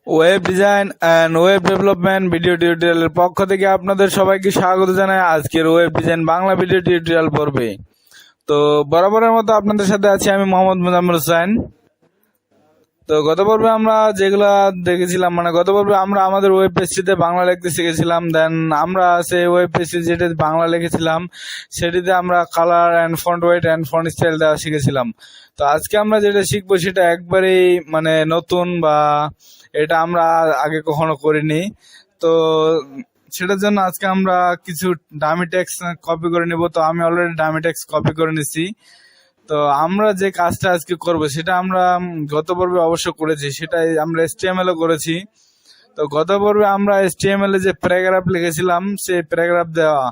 Web design and web development video টিউটোরিয়ালের পক্ষ থেকে আপনাদের সবাইকে স্বাগত জানাই আজকের web design Bangla video tutorial পর্বে। তো বরাবরের মতো আপনাদের সাথে আছি আমি মোহাম্মদ মুজাম্মেল হোসেন। তো গত পর্বে আমরা যেগুলা দেখেছিলাম, গত পর্বে আমরা আমাদের ওয়েব পেজটিতে বাংলা লিখতে শিখেছিলাম। দেন আমরা সেই ওয়েব পেজটি যেটা বাংলা লিখেছিলাম সেটিতে আমরা colour and font wait and font style দেওয়া শিখেছিলাম। তো আজকে আমরা যেটা শিখবো সেটা একবারেই নতুন, বা এটা আমরা আগে কখনো করিনি। তো সেটার জন্য আজকে আমরা কিছু ডামি টেক্সট কপি করে নিব। তো আমি অলরেডি ডামি টেক্সট কপি করে নিছি। তো আমরা যে কাজটা আজকে করব সেটা আমরা গত পর্বে অবশ্য করেছি, সেটাই আমরা HTML এ করেছি। তো গত পর্বে আমরা HTML এ যে প্যারাগ্রাফ লিখেছিলাম সেই প্যারাগ্রাফ দেওয়া,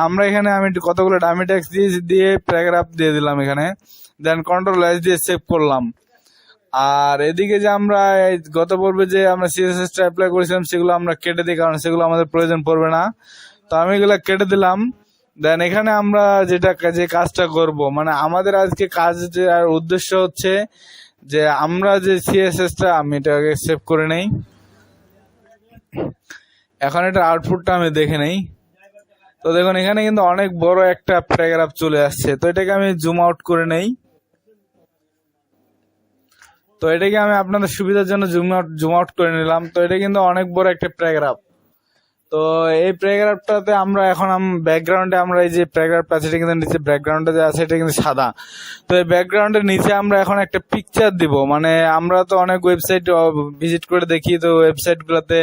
আমরা এখানে আমি কতগুলো ডামি টেক্সট দিয়ে প্যারাগ্রাফ দিয়ে দিলাম এখানে, দেন Ctrl+S দিয়ে সেভ করলাম। আর এদিকে যে আমরা গত পর্বে যে আমরা CSS টা অ্যাপ্লাই করেছিলাম সেগুলো আমরা কেটে দিই, কারণ সেগুলো আমাদের প্রয়োজন পড়বে না। তো আমি এগুলো কেটে দিলাম। দেন এখানে আমরা যে কাজটা করব, আমাদের আজকে কাজের উদ্দেশ্য হচ্ছে যে আমরা যে CSS টা, আমি এটাকে সেভ করে নেই। এখন এটার আউটপুটটা আমি দেখে নেই। তো দেখুন এখানে কিন্তু অনেক বড় একটা প্যারাগ্রাফ চলে আসছে। তো এটাকে আমি জুম আউট করে নেই। তো এটাকে আমি আপনাদের সুবিধার জন্য জুম আউট করে নিলাম। তো এটা কিন্তু অনেক বড় একটা প্যারাগ্রাফ। তো এই প্যারাগ্রাফটাতে আমরা এখন ব্যাকগ্রাউন্ডে আমরা এই যে প্যারাগ্রাফ আছে এটা কিন্তু নিচে ব্যাকগ্রাউন্ডে যে আছে এটা কিন্তু সাদা। তো এই ব্যাকগ্রাউন্ডের নিচে আমরা এখন একটা পিকচার দিব। আমরা তো অনেক ওয়েবসাইট ভিজিট করে দেখি, তো ওয়েবসাইট গুলোতে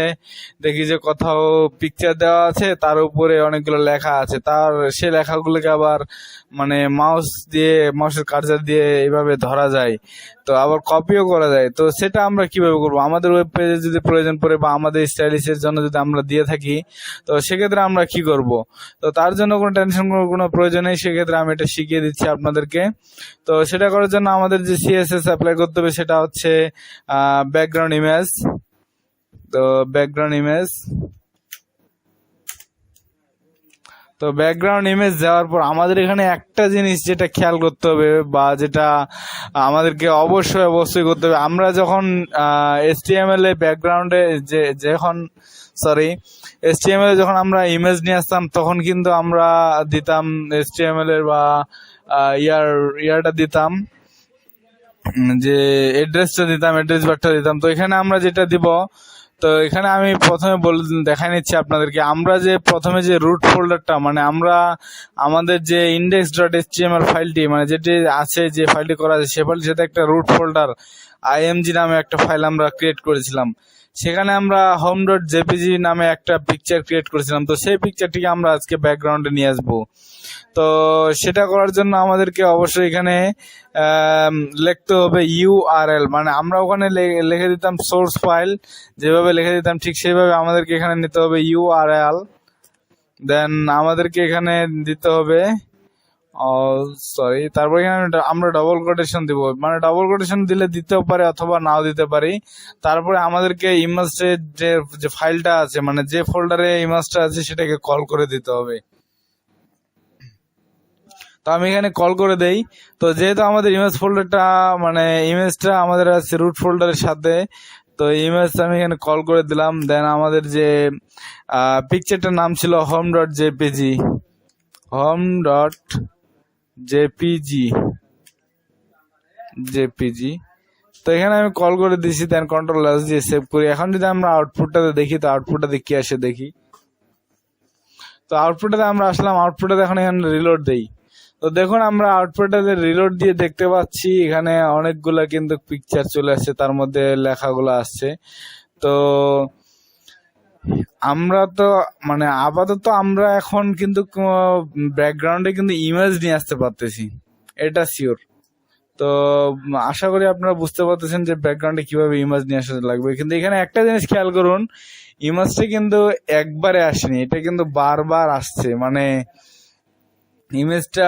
দেখি যে কোথাও পিকচার দেওয়া আছে, তার উপরে অনেকগুলো লেখা আছে। তার সে লেখাগুলোকে আবার মাউসের কার্সার দিয়ে এইভাবে ধরা যায়, তো আবার কপিও করা যায়। তো সেটা আমরা কিভাবে করবো? আমাদের ওয়েব পেজে যদি প্রয়োজন পড়ে বা আমাদের স্টাইলিশের জন্য যদি আমরা দিয়ে থাকি, তো সেক্ষেত্রে আমরা কি করব? তো তার জন্য কোনো টেনশন করার কোনো প্রয়োজন নেই। সেক্ষেত্রে আমি এটা শিখিয়ে দিচ্ছি আপনাদেরকে। তো সেটা করার জন্য আমাদের যে CSS অ্যাপ্লাই করতে হবে সেটা হচ্ছে ব্যাকগ্রাউন্ড ইমেজ। তো ব্যাকগ্রাউন্ড ইমেজ দেওয়ার পর আমাদের এখানে একটা জিনিস যেটা খেয়াল করতে হবে, বা যেটা আমাদেরকে অবশ্যই করতে হবে, আমরা যখন HTML এ ব্যাকগ্রাউন্ডে HTML এ যখন আমরা ইমেজ নিয়ে আসতাম তখন কিন্তু আমরা দিতাম HTML এর বা ইয়ারটা দিতাম, যে অ্যাড্রেসটা দিতাম, অ্যাড্রেস বারটা দিতাম। তো এখানে আমরা যেটা দিব, তো এখানে আমি প্রথমে দেখাই নিচ্ছি আপনাদেরকে। আমরা যে প্রথমে যে রুট ফোল্ডারটা, আমরা আমাদের যে index.html ফাইলটি, যেটি আছে, যে ফাইলটি করা আছে সে ফাইলটির সাথে একটা রুট ফোল্ডার img নামে একটা ফাইল আমরা ক্রিয়েট করেছিলাম। সেখানে আমরা home.jpg নামে একটা পিকচার ক্রিয়েট করেছিলাম। তো সেই পিকচারটিকে আমরা আজকে ব্যাকগ্রাউন্ডে নিয়ে আসবো। তো সেটা করার জন্য আমাদেরকে অবশ্যই এখানে লিখতে হবে URL, আমরা ওখানে লিখে দিতাম সোর্স ফাইল, যেভাবে লিখে দিতাম ঠিক সেইভাবে আমাদেরকে এখানে নিতে হবে URL। দেন আমাদেরকে এখানে দিতে হবে তারপর এখানে আমরা ডবল কোটেশন দিব। ডবল কোটেশন দিলে দিতেও পারে অথবা নাও দিতে পারি। তারপরে আমাদেরকে ইমেজের যে ফাইলটা আছে, যে ফোল্ডারে ইমেজটা আছে সেটাকে কল করে দিতে হবে। তো আমি এখানে কল করে দেই। তো যেহেতু আমাদের ইমেজ ফোল্ডারটা ইমেজটা আমাদের আছে রুট ফোল্ডারের সাথে, তো ইমেজটা আমি এখানে কল করে দিলাম। দেন আমাদের যে পিকচারটার নাম ছিল home.jpg। তো এখানে আমি কল করে দিয়েছি, দেন Ctrl+S দিয়ে সেভ করি। এখন যদি আমরা আউটপুটটাতে দেখি, তো আউটপুটটাতে কি আসে দেখি। তো আউটপুটটাতে আমরা আসলাম, আউটপুটটাতে এখন এখানে রিলোড দেই। তো দেখুন আমরা আউটপুটটাতে রিলোড দিয়ে দেখতে পাচ্ছি এখানে অনেকগুলা কিন্তু পিকচার চলে আসছে, তার মধ্যে লেখাগুলো আসছে। তো আমরা তো আপাতত আমরা এখন কিন্তু ব্যাকগ্রাউন্ডে কিন্তু ইমেজ নিয়ে আসতে পারতেছি, এটা শিওর। তো আশা করি আপনারা বুঝতে পারতেছেন যে ব্যাকগ্রাউন্ডে কিভাবে ইমেজ নিয়ে আসতে লাগবে। কিন্তু এখানে একটা জিনিস খেয়াল করুন, ইমেজটা কিন্তু একবারে আসেনি, এটা কিন্তু বারবার আসছে। ইমেজটা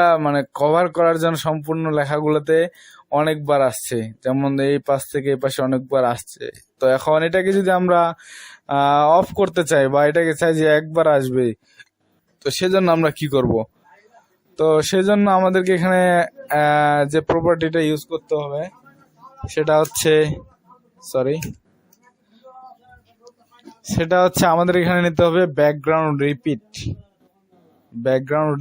কভার করার জন্য সম্পূর্ণ লেখাগুলোতে অনেকবার আসছে, যেমন এই পাশ থেকে এই পাশে অনেকবার আসছে। তো এখন এটাকে যদি আমরা অফ করতে চাই, বা এটাকে চাই যে একবার আসবে, তো সেজন্য আমরা কি করব? তো সেজন্য আমাদেরকে এখানে যে প্রপার্টিটা ইউজ করতে হবে সেটা হচ্ছে সেটা হচ্ছে আমাদের এখানে নিতে হবে ব্যাকগ্রাউন্ড রিপিট। ব্যাকগ্রাউন্ড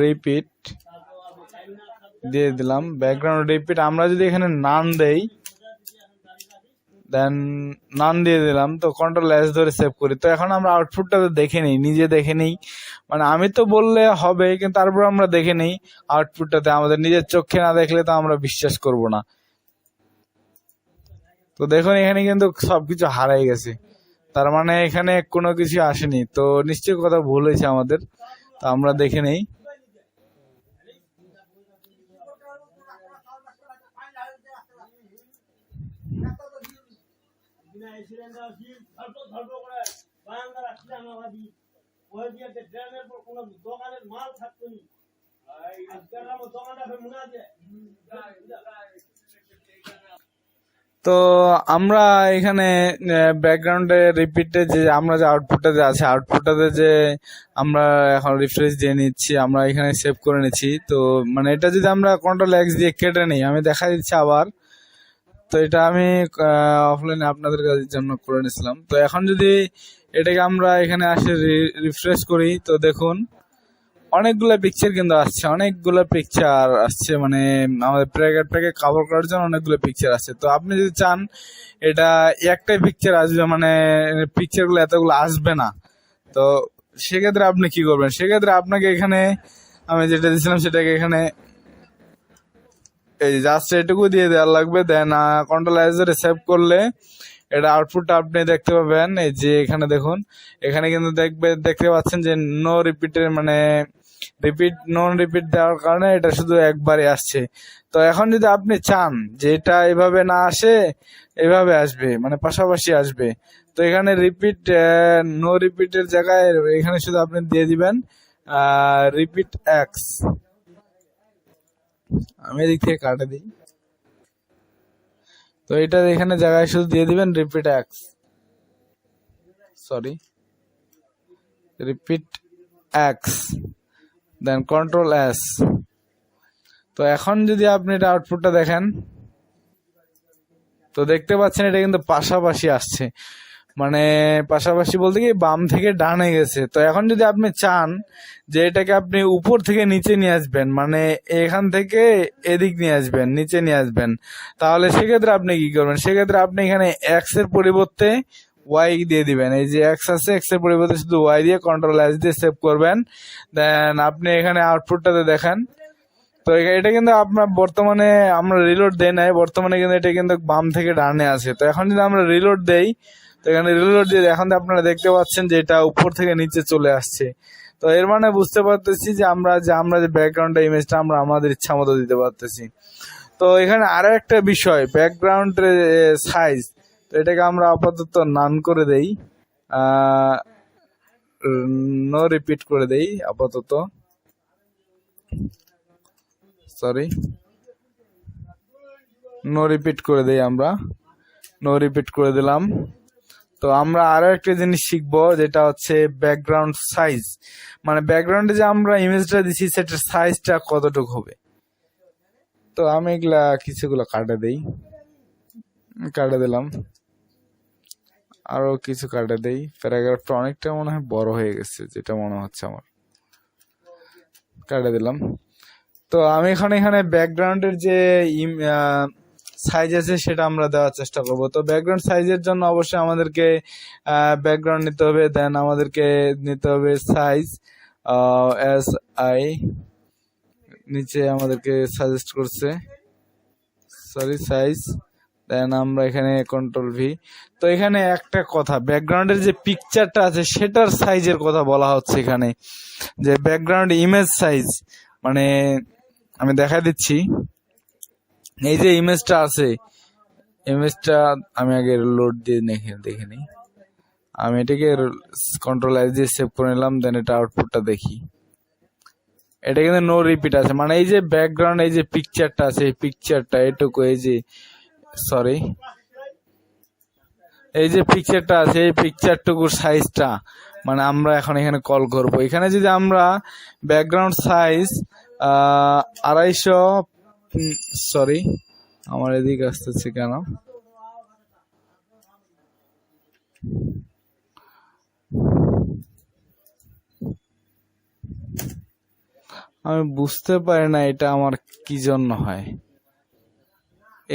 রিপিট দিয়ে দিলাম। ব্যাকগ্রাউন্ড রিপিট আমরা যদি এখানে নান দেই, দেন নান দিয়ে দিলাম, তো কন্ট্রোল এস ধরে সেভ করি। তো এখন আমরা আউটপুটটা দেখে নিই, নিজে দেখে নিই। মানে আমি তো বললে হবে, কিন্তু তারপর আমরা দেখে নিই আউটপুটটাতে। আমাদের নিজের চোখে না দেখলে তো আমরা বিশ্বাস করব না। তো দেখুন এখানে কিন্তু সবকিছু হারাই গেছে, তার মানে এখানে কোনো কিছু আসেনি। তো নিশ্চয়ই কথা ভুল হয়েছে আমাদের। তো আমরা দেখে নেই। তো আমরা এখানে ব্যাকগ্রাউন্ডে রিপিটে যে আমরা যে আউটপুটটা যে আছে, আউটপুটটাতে যে আমরা এখন রিফ্রেশ দিয়ে নিচ্ছি, আমরা এখানে সেভ করে নিচ্ছি। তো মানে এটা যদি আমরা কন্ট্রোল এক্স দিয়ে কেটে নিই, আমি দেখা দিচ্ছি আবার। তো এটা আমি অফলাইনে আপনাদের কাজের জন্য করে নিয়েছিলাম। তো এখন যদি এটাকে আমরা এখানে আসে রিফ্রেশ করি, তো দেখুন অনেকগুলো পিকচার কিন্তু আসছে, অনেকগুলো পিকচার আসছে। মানে আমাদের প্যাকেট কভার করার জন্য অনেকগুলো পিকচার আসছে। তো আপনি যদি চান এটা একটাই পিকচার আসবে, মানে পিকচারগুলো এতগুলো আসবে না, তো সেক্ষেত্রে আপনি কি করবেন? সেক্ষেত্রে আপনাকে এখানে আমি যেটা দিয়েছিলাম সেটাকে এখানে এই জাস্ট এটুকু দিয়ে দেওয়ার লাগবে। দেন কন্ট্রোল এস ধরে সেভ করলে এটা আউটপুটটা আপনি দেখতে পাবেন। এই যে এখানে দেখুন, এখানে কিন্তু দেখতে পাচ্ছেন যে নো রিপিটের মানে নন রিপিট দেওয়ার কারণে এটা শুধু একবারই আসছে। তো এখন যদি আপনি চান যে এটা এভাবে না আসে, এভাবে আসবে, মানে পাশাপাশি আসবে, তো এখানে নো রিপিটের জায়গায় এখানে শুধু আপনি দিয়ে দিবেন রিপিট এক্স। আমি এদিক থেকে কাটে দিই। তো এটা এখানে জায়গায় শুধু দিয়ে দিবেন রিপিট এক্স, রিপিট এক্স, দেন কন্ট্রোল এস। তো এখন যদি আপনি এটা আউটপুটটা দেখেন, তো দেখতে পাচ্ছেন এটা কিন্তু পাশাপাশি আসছে, মানে পাশাপাশি বলতে কি বাম থেকে ডানে গেছে। তো এখন যদি আপনি চান যে এটাকে আপনি উপর থেকে নিচে নিয়ে আসবেন, মানে এখান থেকে এদিক নিয়ে আসবেন, নিচে নিয়ে আসবেন, তাহলে সেক্ষেত্রে আপনি কি করবেন? সেক্ষেত্রে আপনি এখানে এক্স এর পরিবর্তে ওয়াই দিয়ে দিবেন। এই যে এক্স আছে, এক্স এর পরিবর্তে শুধু ওয়াই দিয়ে কন্ট্রোল এস দিয়ে সেভ করবেন। দেন আপনি এখানে আউটপুটটাতে দেখেন, তো এটা কিন্তু আপনার বর্তমানে আমরা রিলোড দেই নাই, বর্তমানে কিন্তু এটা কিন্তু বাম থেকে ডানে আছে। তো এখন যদি আমরা রিলোড দেই, তো এখানে রিলোড দিয়ে এখন আপনারা দেখতে পাচ্ছেন যে এটা উপর থেকে নিচে চলে আসছে। তো এর মানে বুঝতে পারতেছি যে আমরা যে ব্যাকগ্রাউন্ডের ইমেজটা আমরা আমাদের ইচ্ছা মতো দিতে পারতেছি। তো এখানে আরো একটা বিষয়, ব্যাকগ্রাউন্ডের সাইজ। তো এটাকে আমরা আপাতত নান করে দেই, নো রিপিট করে দেই আপাতত, নো রিপিট করে দেই, আমরা নো রিপিট করে দিলাম। তো আমরা আরো একটা জিনিস শিখবো, যেটা হচ্ছে ব্যাকগ্রাউন্ড সাইজ। মানে ব্যাকগ্রাউন্ডে যে আমরা ইমেজটা দিচ্ছি সেটার সাইজটা কতটুকু হবে। তো আমি এগুলা কিছুগুলো কাটে দিলাম, আরো কিছু কাটে দেই। প্যারাগ্রাফটা অনেকটা মনে হয় বড় হয়ে গেছে, যেটা মনে হচ্ছে আমার, কাটে দিলাম। তো আমি এখানে ব্যাকগ্রাউন্ডের যে সাইজ আছে সেটা আমরা দেওয়ার চেষ্টা করব। তো ব্যাকগ্রাউন্ড সাইজের জন্য অবশ্যই আমাদেরকে ব্যাকগ্রাউন্ড নিতে হবে, দেন আমাদেরকে নিতে হবে সাইজ, এস আই নিচে আমাদেরকে সাজেস্ট করছে, সাইজ, দেন আমরা এখানে কন্ট্রোল ভি। তো এখানে একটা কথা, ব্যাকগ্রাউন্ডের যে পিকচারটা আছে সেটার সাইজের কথা বলা হচ্ছে এখানে, যে ব্যাকগ্রাউন্ড ইমেজ সাইজ। মানে আমি দেখা দিচ্ছি, এই যে ইমেজটা আছে, ইমেজটা আমি আগে লোড দিয়ে দেখে নিই। আমি এটাকে কন্ট্রোল এস দিয়ে সেভ করে নিলাম, দেন এটা আউটপুটটা দেখি। এটা কিন্তু নো রিপিট আছে, মানে এই যে ব্যাকগ্রাউন্ড এই যে পিকচারটা আছে, এই পিকচারটা এটুকু, এই যে এই যে পিকচারটা আছে, এই পিকচারটুকুর সাইজটা মানে আমরা এখন এখানে কল করব। এখানে যদি আমরা ব্যাকগ্রাউন্ড সাইজ 250 সরি, আমার এদিকে আসতেছে কেন? আমি বুঝতে পারি না এটা আমার কি জন্য হয়,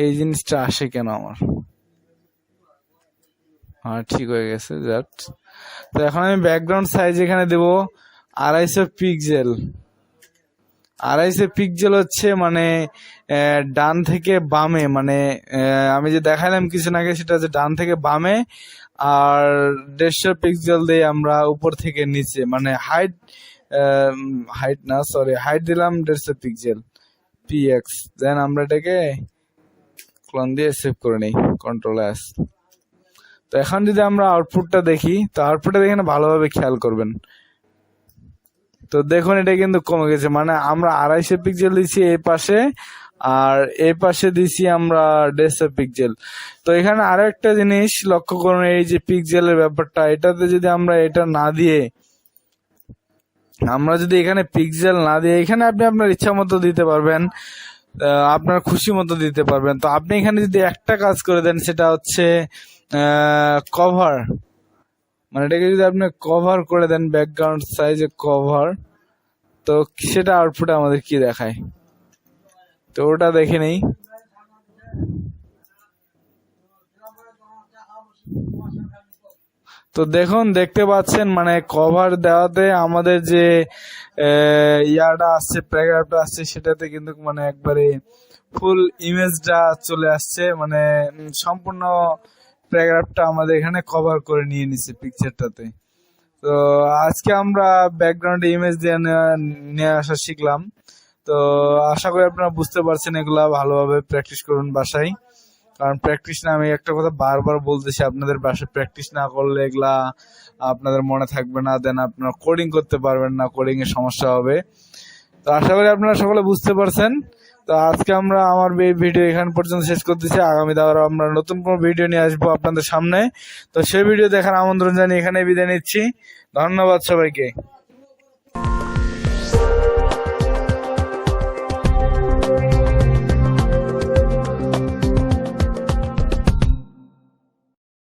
এই জিনিসটা আসে কেন আমার। হ্যাঁ, ঠিক হয়ে গেছে। তো এখন আমি ব্যাকগ্রাউন্ড সাইজ এখানে দেব 250 পিক্সেল। 250 পিক্সেল হচ্ছে মানে ডান থেকে বামে, মানে আমি যে দেখালাম কিছু আগে সেটা হচ্ছে ডান থেকে বামে, আর 150 পিক্সেল দিয়ে আমরা উপর থেকে নিচে, মানে হাইট দিলাম 150 পিক্সেল px। দেন আমরা এটাকে ক্লোন দিয়ে সেভ করে নিই, Ctrl+S। তো এখন যদি আমরা আউটপুটটা দেখি, তো আউটপুটটা দেখে ভালোভাবে খেয়াল করবেন। তো দেখুন এটা কিন্তু কমে গেছে, মানে আমরা 250 পিক্সেল দিচ্ছি এই পাশে, আর এই পাশে দিছি আমরা 150 পিক্সেল। তো এখানে আরো একটা জিনিস লক্ষ্য করুন, এই যে পিক্সেলের ব্যাপারটা, এটাতে যদি আমরা এটা না দিয়ে, আমরা যদি এখানে পিক্সেল না দিয়ে, এখানে আপনি আপনার ইচ্ছা মতো দিতে পারবেন, আপনার খুশি মতো দিতে পারবেন। তো আপনি এখানে যদি একটা কাজ করে দেন, সেটা হচ্ছে কভার, মানে এটাকে যদি আপনি কভার করে দেন, ব্যাকগ্রাউন্ড সাইজে কভার, তো সেটা আউটপুটে আমাদের কি দেখায়, তো ওটা দেখে নেই। তো দেখুন, দেখতে পাচ্ছেন মানে কভার দেওয়াতে আমাদের যে ইয়াটা আসছে, প্যারাগ্রাফটা আসছে, সেটাতে কিন্তু মানে একবারে ফুল ইমেজটা চলে আসছে, মানে সম্পূর্ণ প্যারাগ্রাফটা আমাদের এখানে কভার করে নিয়ে নিচ্ছে পিকচারটাতে। তো আজকে আমরা ব্যাকগ্রাউন্ডে ইমেজ দিয়ে নিয়ে আসা শিখলাম। তো আশা করি আপনারা বুঝতে পারছেন, এগুলা ভালোভাবে প্র্যাকটিস করুন বাসায়, কারণ প্র্যাকটিস না, আমি একটা কথা বারবার বলতেছি, আপনাদের বাসায় প্র্যাকটিস না করলে এগুলা আপনাদের মনে থাকবে না, দেন আপনারা কোডিং করতে পারবেন না, কোডিং এর সমস্যা হবে। তো আশা করি আপনারা সকলে বুঝতে পারছেন। তো আজকে আমরা আমার এই ভিডিও এখান পর্যন্ত শেষ করতেছি। আগামীতে আবার আমরা নতুন কোনো ভিডিও নিয়ে আসবো আপনাদের সামনে। তো সেই ভিডিও দেখার আমন্ত্রণ জানিয়ে এখানে বিদায় নিচ্ছি। ধন্যবাদ সবাইকে।